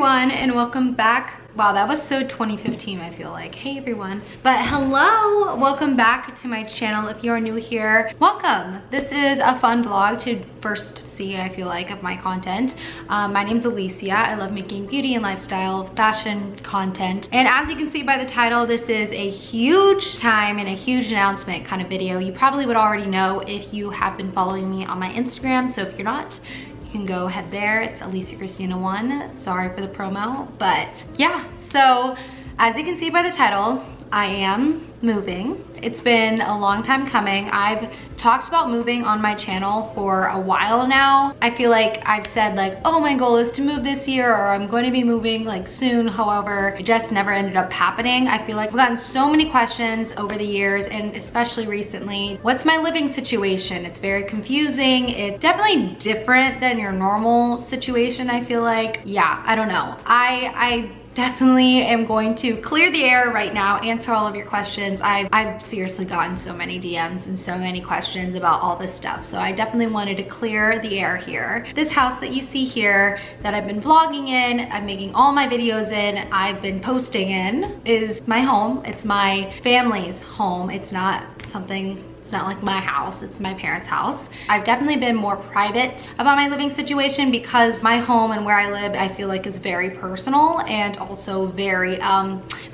everyone, and welcome back. Wow, that was so 2015, I feel like. Hey everyone. But hello, welcome back to my channel. If you are new here, welcome. This is a fun vlog to first see, I feel like, of my content. My name's Alicia. I love making beauty and lifestyle, fashion content. And as you can see by the title, this is a huge time and a huge announcement kind of video. You probably would already know if you have been following me on my Instagram. So if you're not, you can go ahead there. It's Alicia Christina 1. Sorry for the promo, but yeah. So as you can see by the title, I am moving. It's been a long time coming. I've talked about moving on my channel for a while now. I feel like I've said like, oh, my goal is to move this year, or I'm going to be moving like soon. However, it just never ended up happening. I feel like I've gotten so many questions over the years, and especially recently. What's my living situation? It's very confusing. It's definitely different than your normal situation, I feel like. Yeah, I don't know. I definitely am going to clear the air right now, answer all of your questions. I've seriously gotten so many DMs and so many questions about all this stuff. So I definitely wanted to clear the air here. This house that you see here that I've been vlogging in, I'm making all my videos in, I've been posting in, is my home. It's my family's home. It's not something, it's not like my house, it's my parents' house. I've definitely been more private about my living situation because my home and where I live, I feel like is very personal and also very,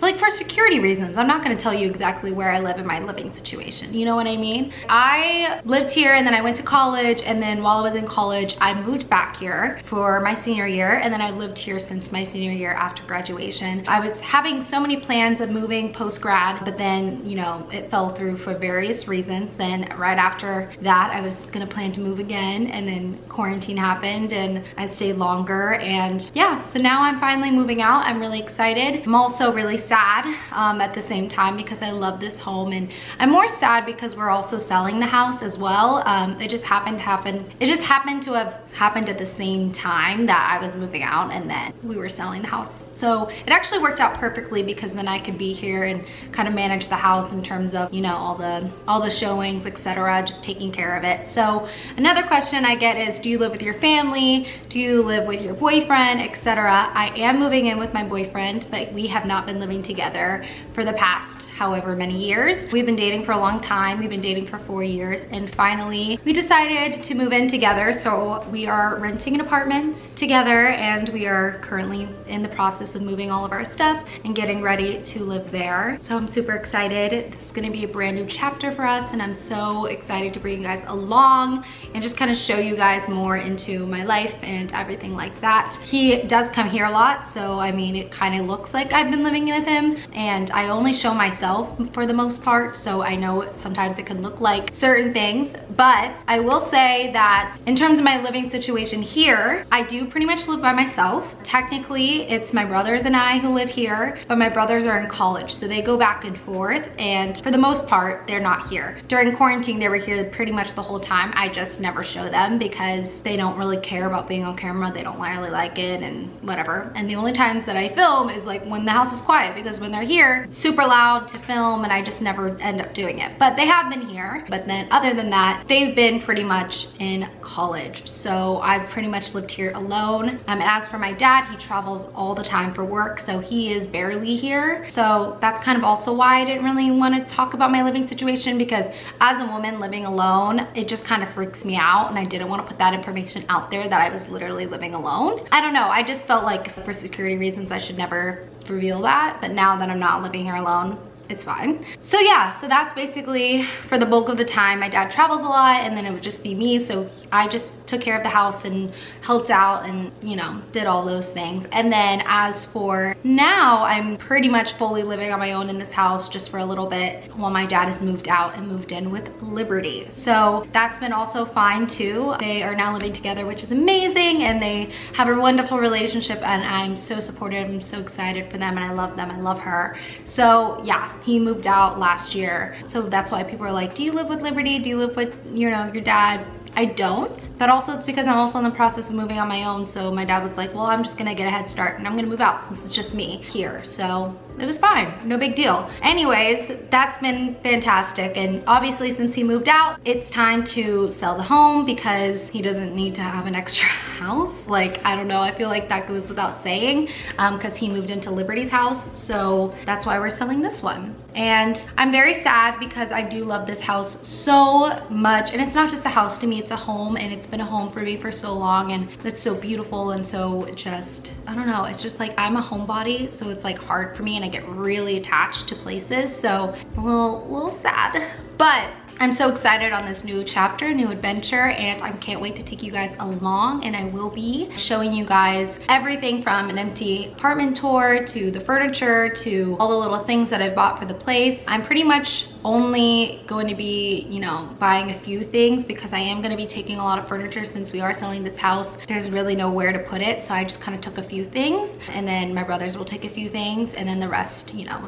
like for security reasons. I'm not gonna tell you exactly where I live in my living situation. You know what I mean? I lived here and then I went to college, and then while I was in college, I moved back here for my senior year, and then I lived here since my senior year after graduation. I was having so many plans of moving post-grad, but then, you know, it fell through for various reasons. Then right after that, I was gonna plan to move again, and then quarantine happened and I stayed longer, and yeah, so now I'm finally moving out. I'm really excited. I'm also really sad at the same time because I love this home, and I'm more sad because we're also selling the house as well. It just happened to happen. It just happened to have happened at the same time that I was moving out, and then we were selling the house. So it actually worked out perfectly because then I could be here and kind of manage the house in terms of, you know, all the showings, etc., just taking care of it. So another question I get is, do you live with your family? Do you live with your boyfriend, etc.? I am moving in with my boyfriend, but we have not been living together for the past however many years. We've been dating for a long time. We've been dating for 4 years, and finally we decided to move in together. So we are renting an apartment together, and we are currently in the process of moving all of our stuff and getting ready to live there. So I'm super excited. This is gonna be a brand new chapter for us, and I'm so excited to bring you guys along and just kind of show you guys more into my life and everything like that. He does come here a lot, so I mean, it kind of looks like I've been living with him, and I only show myself for the most part, so I know sometimes it can look like certain things, but I will say that in terms of my living situation here, I do pretty much live by myself. Technically, it's my brothers and I who live here, but my brothers are in college, so they go back and forth, and for the most part, they're not here. During quarantine, they were here pretty much the whole time. I just never show them because they don't really care about being on camera. They don't really like it and whatever. And the only times that I film is like when the house is quiet, because when they're here, super loud to film, and I just never end up doing it. But they have been here. But then other than that, they've been pretty much in college. So I've pretty much lived here alone. And as for my dad, he travels all the time for work, so he is barely here. So that's kind of also why I didn't really want to talk about my living situation, because as a woman living alone, it just kind of freaks me out, and I didn't want to put that information out there that I was literally living alone. I don't know, I just felt like for security reasons I should never reveal that, but now that I'm not living here alone, it's fine. So yeah, so that's basically for the bulk of the time. My dad travels a lot, and then it would just be me, so I just took care of the house and helped out and, you know, did all those things. And then as for now, I'm pretty much fully living on my own in this house just for a little bit while my dad has moved out and moved in with Liberty. So that's been also fine too. They are now living together, which is amazing, and they have a wonderful relationship, and I'm so supportive. I'm so excited for them, and I love them. I love her. So yeah, he moved out last year. So that's why people are like, do you live with Liberty? Do you live with, you know, your dad? I don't, but also it's because I'm also in the process of moving on my own. So my dad was like, well, I'm just gonna get a head start and I'm gonna move out since it's just me here. So it was fine, no big deal. Anyways, that's been fantastic. And obviously since he moved out, it's time to sell the home because he doesn't need to have an extra house. Like, I don't know, I feel like that goes without saying because he moved into Liberty's house. So that's why we're selling this one. And I'm very sad because I do love this house so much. And it's not just a house to me, it's a home, and it's been a home for me for so long, and it's so beautiful. And so just, I don't know, it's just like I'm a homebody, so it's like hard for me and I get really attached to places. So a little sad, but I'm so excited on this new chapter, new adventure, and I can't wait to take you guys along. And I will be showing you guys everything from an empty apartment tour to the furniture to all the little things that I bought for the place. I'm pretty much only going to be, you know, buying a few things because I am going to be taking a lot of furniture since we are selling this house. There's really nowhere to put it, so I just kind of took a few things, and then my brothers will take a few things, and then the rest, you know,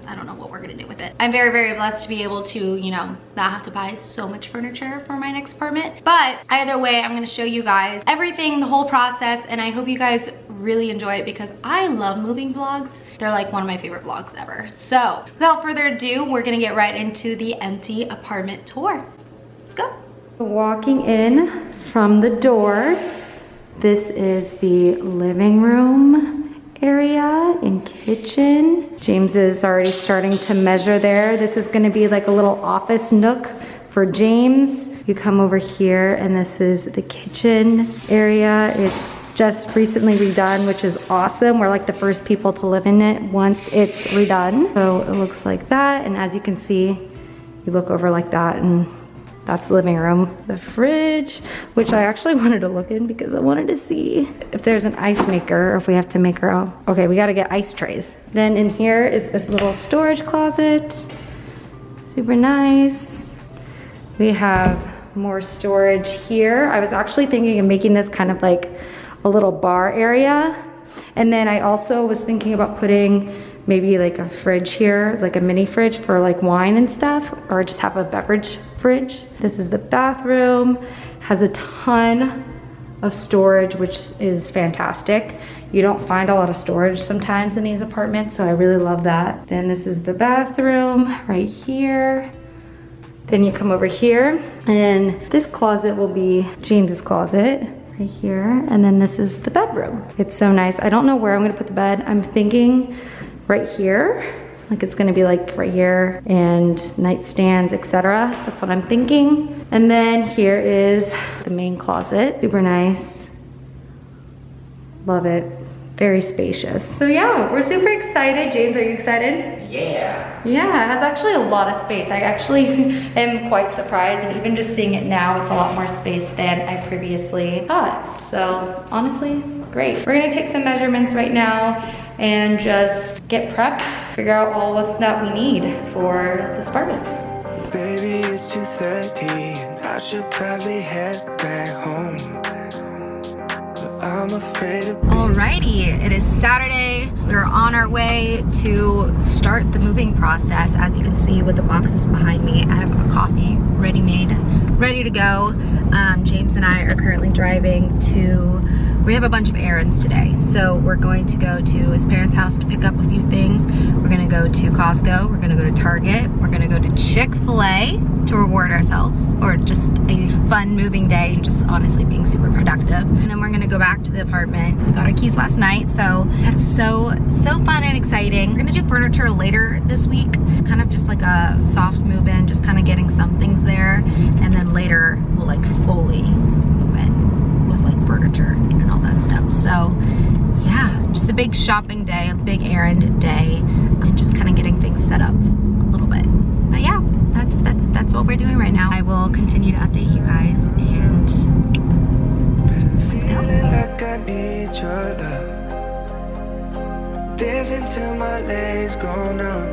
I don't know what we're gonna do with it. I'm very, very blessed to be able to, you know, not have to buy so much furniture for my next apartment. But either way, I'm gonna show you guys everything, the whole process, and I hope you guys really enjoy it because I love moving vlogs. They're like one of my favorite vlogs ever. So without further ado, we're gonna get right into the empty apartment tour. Let's go. Walking in from the door, this is the living room area and kitchen. James is already starting to measure there. This is gonna be like a little office nook for James. You come over here and this is the kitchen area. It's just recently redone, which is awesome. We're like the first people to live in it once it's redone. So it looks like that. And as you can see, you look over like that and that's the living room. The fridge, which I actually wanted to look in because I wanted to see if there's an ice maker or if we have to make our own. Okay, we gotta get ice trays. Then in here is this little storage closet. Super nice. We have more storage here. I was actually thinking of making this kind of like a little bar area. And then I also was thinking about putting maybe like a fridge here, like a mini fridge for like wine and stuff, or just have a beverage fridge. This is the bathroom, has a ton of storage, which is fantastic. You don't find a lot of storage sometimes in these apartments, so I really love that. Then this is the bathroom right here. Then you come over here, and this closet will be James's closet. Right here, and then this is the bedroom. It's so nice. I don't know where I'm gonna put the bed. I'm thinking right here, like it's gonna be like right here, and nightstands, etc. That's what I'm thinking. And then here is the main closet. Super nice. Love it. Very spacious. So yeah, we're super excited. James, are you excited? Yeah. Yeah, it has actually a lot of space. I actually am quite surprised, and even just seeing it now, it's a lot more space than I previously thought. So honestly, great. We're gonna take some measurements right now and just get prepped, figure out all that we need for this apartment. Baby, it's 2:30 and I should probably head back home. I'm afraid of Alrighty, it is Saturday. We're on our way to start the moving process. As you can see with the boxes behind me, I have a coffee ready-made, ready to go. James and I are currently driving we have a bunch of errands today. So we're going to go to his parents' house to pick up a few things. We're gonna go to Costco, we're gonna go to Target, we're gonna go to Chick-fil-A to reward ourselves, or just a fun moving day and just honestly being super productive. And then we're gonna go back to the apartment. We got our keys last night, so that's so fun and exciting. We're gonna do furniture later this week, kind of just like a soft move-in, just kind of getting some things there, and then later we'll like fully move in with like furniture and all that stuff. So yeah, just a big shopping day, a big errand day, and just kind of getting things set up a little bit. But yeah, that's what we're doing right now. I will continue to update you guys, and let's go. like I need your love. Dancing till my legs go numb,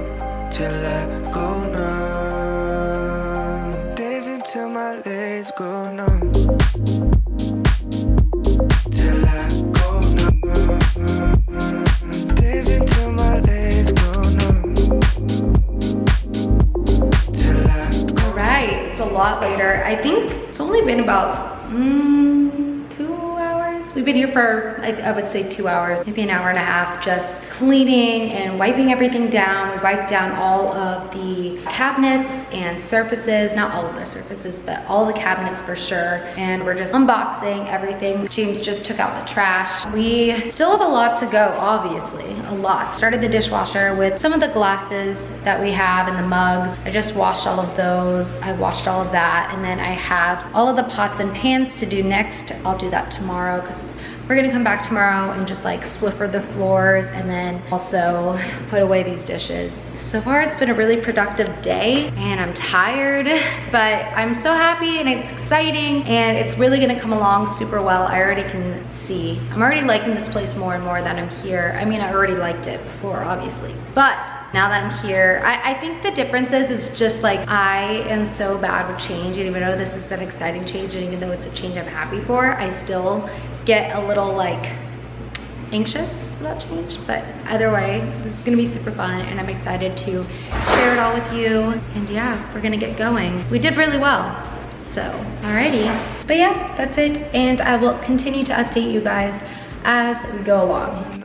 till I go numb. Dancing till my legs go numb, till I go numb. Dancing till my legs go numb, till I go. All right, it's a lot later. I think it's only been about 2 hours. We've been here for, I would say 2 hours, maybe an hour and a half, just cleaning and wiping everything down. We wiped down all of the cabinets and surfaces, not all of the surfaces, but all the cabinets for sure. And we're just unboxing everything. James just took out the trash. We still have a lot to go, obviously, a lot. Started the dishwasher with some of the glasses that we have and the mugs. I just washed all of those. I washed all of that. And then I have all of the pots and pans to do next. I'll do that tomorrow because we're gonna come back tomorrow and just like Swiffer the floors and then also put away these dishes. So far it's been a really productive day and I'm tired, but I'm so happy and it's exciting and it's really gonna come along super well. I already can see. I'm already liking this place more and more that I'm here. I mean, I already liked it before, obviously, but now that I'm here, I think the difference is just like, I am so bad with change, and even though this is an exciting change and even though it's a change I'm happy for, I still get a little like anxious about change. But either way, this is gonna be super fun and I'm excited to share it all with you. And yeah, we're gonna get going. We did really well, so alrighty. But yeah, that's it. And I will continue to update you guys as we go along.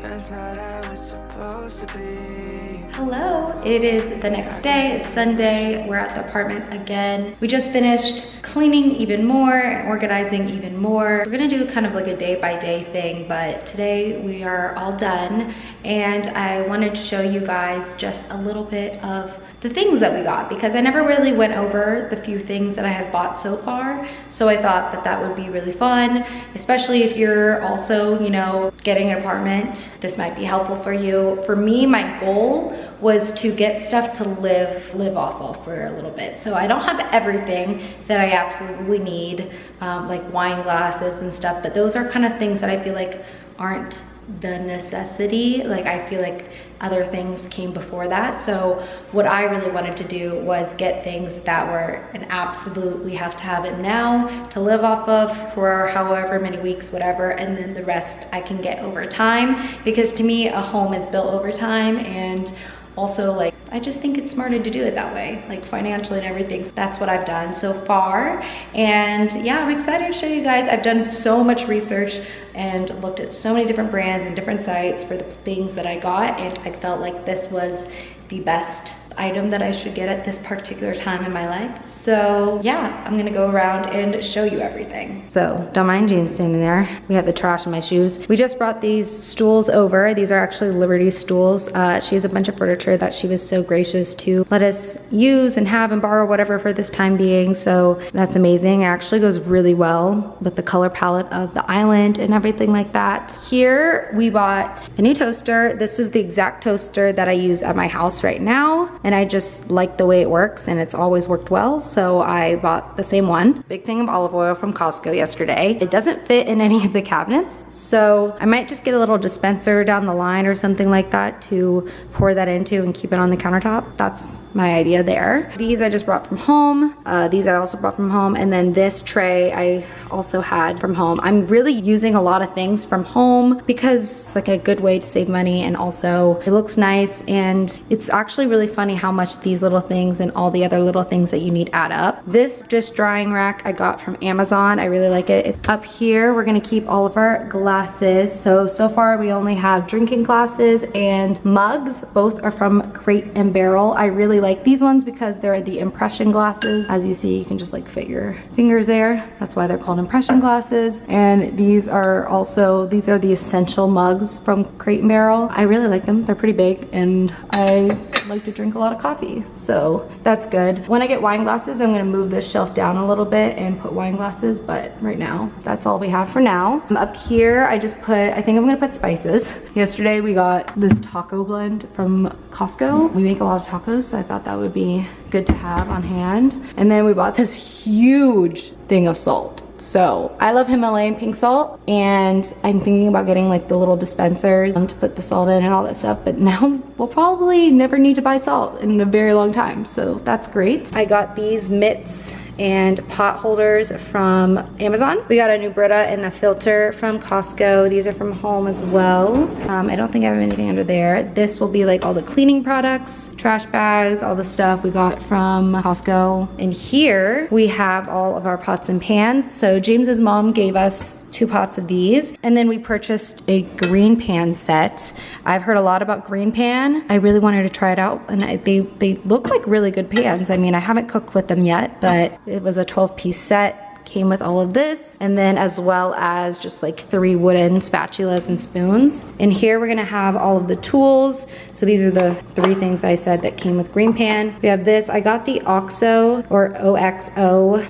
That's not how it's supposed to be. Hello, it is the next day, it's Sunday. We're at the apartment again. We just finished cleaning even more and organizing even more. We're gonna do kind of like a day by day thing, but today we are all done and I wanted to show you guys just a little bit of the things that we got because I never really went over the few things that I have bought so far. So I thought that that would be really fun, especially if you're also, you know, getting an apartment. This might be helpful for you. For me, my goal was to get stuff to live off of for a little bit. So I don't have everything that I absolutely need, like wine glasses and stuff, but those are kind of things that I feel like aren't the necessity. Like I feel like other things came before that. So what I really wanted to do was get things that were an absolute, we have to have it now to live off of for however many weeks, whatever, and then the rest I can get over time, because to me a home is built over time, and also like I just think it's smarter to do it that way, like financially and everything. So that's what I've done so far. And yeah, I'm excited to show you guys. I've done so much research and looked at so many different brands and different sites for the things that I got, and I felt like this was the best item that I should get at this particular time in my life. So yeah, I'm gonna go around and show you everything. So don't mind James standing there. We have the trash in my shoes. We just brought these stools over. These are actually Liberty stools. She has a bunch of furniture that she was so gracious to let us use and have and borrow whatever for this time being. So that's amazing. It actually goes really well with the color palette of the island and everything like that. Here we bought a new toaster. This is the exact toaster that I use at my house right now. And I just like the way it works, and it's always worked well, so I bought the same one. Big thing of olive oil from Costco yesterday. It doesn't fit in any of the cabinets, so I might just get a little dispenser down the line or something like that to pour that into and keep it on the countertop. That's my idea there. These I just brought from home. These I also brought from home, and then this tray I also had from home. I'm really using a lot of things from home because it's like a good way to save money, and also it looks nice, and it's actually really funny how much these little things and all the other little things that you need add up. This just drying rack I got from Amazon. I really like it. Up here we're gonna keep all of our glasses. So far we only have drinking glasses and mugs. Both are from Crate and Barrel. I really like these ones because they're the impression glasses. As you see, you can just like fit your fingers there. That's why they're called impression glasses. And these are the essential mugs from Crate and Barrel. I really like them. They're pretty big and I like to drink a lot of coffee, so that's good. When I get wine glasses, I'm gonna move this shelf down a little bit and put wine glasses, but right now that's all we have for now. Up here I think I'm gonna put spices. Yesterday we got this taco blend from Costco. We make a lot of tacos, so I thought that would be good to have on hand. And then we bought this huge thing of salt. So I love Himalayan pink salt, and I'm thinking about getting like the little dispensers to put the salt in and all that stuff, but now we'll probably never need to buy salt in a very long time, so that's great. I got these mitts and pot holders from Amazon. We got a new Brita and the filter from Costco. These are from home as well. I don't think I have anything under there. This will be like all the cleaning products, trash bags, all the stuff we got from Costco. And here we have all of our pots and pans. So James's mom gave us 2 pots of these, and then we purchased a green pan set. I've heard a lot about green pan. I really wanted to try it out, and they look like really good pans. I mean, I haven't cooked with them yet, but it was a 12-piece set. Came with all of this, and then as well as just like 3 wooden spatulas and spoons. And here we're gonna have all of the tools. So these are the 3 things I said that came with green pan. We have this. I got the OXO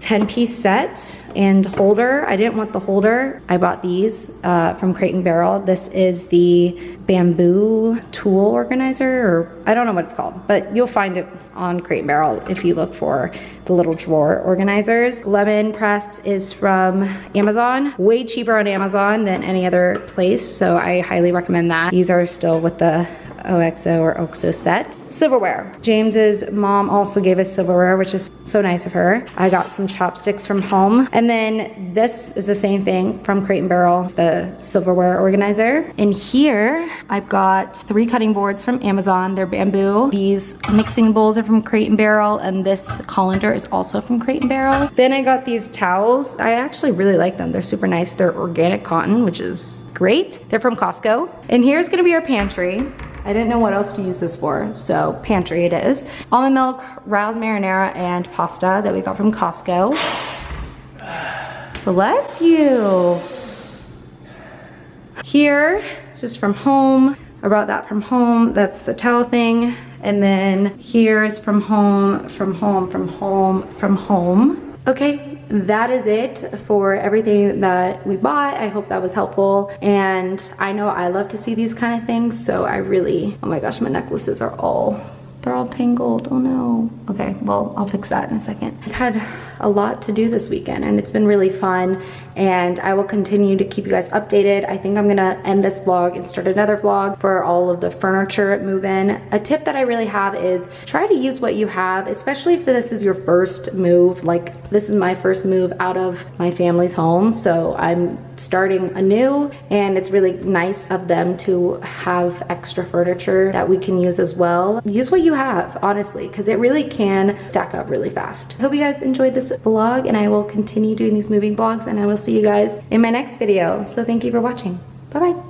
10-piece set and holder. I didn't want the holder. I bought these from Crate & Barrel. This is the bamboo tool organizer, or I don't know what it's called, but you'll find it on Crate & Barrel if you look for the little drawer organizers. Lemon press is from Amazon. Way cheaper on Amazon than any other place, so I highly recommend that. These are still with the OXO set. Silverware. James's mom also gave us silverware, which is so nice of her. I got some chopsticks from home. And then this is the same thing from Crate & Barrel, the silverware organizer. And here I've got 3 cutting boards from Amazon. They're bamboo. These mixing bowls are from Crate & Barrel, and this colander is also from Crate & Barrel. Then I got these towels. I actually really like them. They're super nice. They're organic cotton, which is great. They're from Costco. And here's gonna be our pantry. I didn't know what else to use this for, so pantry it is. Almond milk, Rao's marinara, and pasta that we got from Costco. Bless you. Here, it's just from home. I brought that from home. That's the towel thing. And then here's from home, from home, from home, from home. Okay, that is it for everything that we bought. I hope that was helpful. And I know I love to see these kind of things, so I really, oh my gosh, my necklaces are all, they're all tangled. Oh no. Okay, well, I'll fix that in a second. I've had a lot to do this weekend, and it's been really fun, and I will continue to keep you guys updated. I think I'm gonna end this vlog and start another vlog for all of the furniture move-in. A tip that I really have is try to use what you have, especially if this is your first move. Like, this is my first move out of my family's home, so I'm starting anew, and it's really nice of them to have extra furniture that we can use as well. Use what you have, honestly, because it really can stack up really fast. Hope you guys enjoyed this vlog, and I will continue doing these moving vlogs, and I will see you guys in my next video. So thank you for watching. Bye bye.